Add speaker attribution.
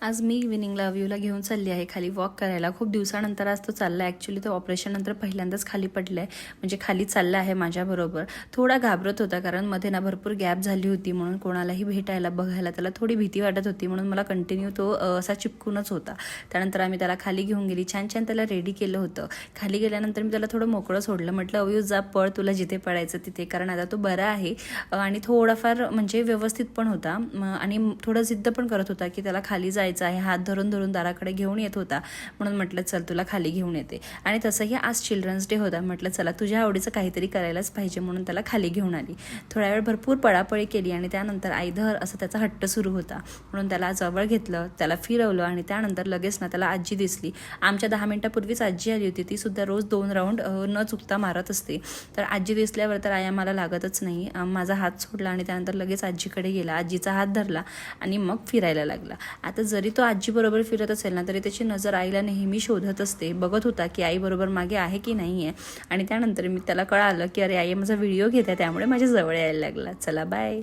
Speaker 1: आज मी इव्हिनिंगला अव्यूला घेऊन चालली आहे खाली वॉक करायला. खूप दिवसानंतर आज तो चालला आहे. ॲक्च्युली तो ऑपरेशननंतर पहिल्यांदाच खाली पडला आहे, म्हणजे खाली चालला आहे माझ्याबरोबर. थोडा घाबरत होता कारण मध्ये ना भरपूर गॅप झाली होती, म्हणून कोणालाही भेटायला बघायला त्याला थोडी भीती वाटत होती, म्हणून मला कंटिन्यू तो असा चिपकूनच होता. त्यानंतर आम्ही त्याला खाली घेऊन गेली, छान छान त्याला रेडी केलं होतं. खाली गेल्यानंतर मी त्याला थोडं मोकळं सोडलं, म्हटलं अव्यू जा पळ, तुला जिथे पडायचं तिथे, कारण आता तो बरा आहे आणि थोडाफार म्हणजे व्यवस्थित पण होता आणि थोडं जिद्द पण करत होता की त्याला खाली जायचं आहे. हात धरून धरून दाराकडे घेऊन येत होता, म्हणून म्हटलं चल तुला खाली घेऊन येते. आणि तसंही आज चिल्ड्रन्स डे होता, म्हटलं चला तुझ्या आवडीचं काहीतरी करायलाच पाहिजे, म्हणून त्याला खाली घेऊन आली. थोड्या वेळ भरपूर पळापळी केली आणि त्यानंतर आईधर असं त्याचा हट्ट सुरू होता, म्हणून त्याला जवळ घेतलं, त्याला फिरवलं आणि त्यानंतर लगेच ना त्याला आजी दिसली. आमच्या 10 मिनिटापूर्वीच आजी आली होती, ती सुद्धा रोज 2 राऊंड न चुकता मारत असते. तर आजी दिसल्यावर तर आई आम्हाला लागतच नाही, माझा हात सोडला आणि त्यानंतर लगेच आजीकडे गेला, आजीचा हात धरला आणि मग फिरायला लागला. आता जरी तो आजी बरोबर फिरत असेल ना, तरी त्याची नजर आईला नेहमी शोधत असते, बघत होता की आई बरोबर मागे आहे की नाही आहे. आणि त्यानंतर मी त्याला कळालं की अरे आई माझा व्हिडिओ घेते, त्यामुळे माझ्या जवळ यायला लागला. चला बाय.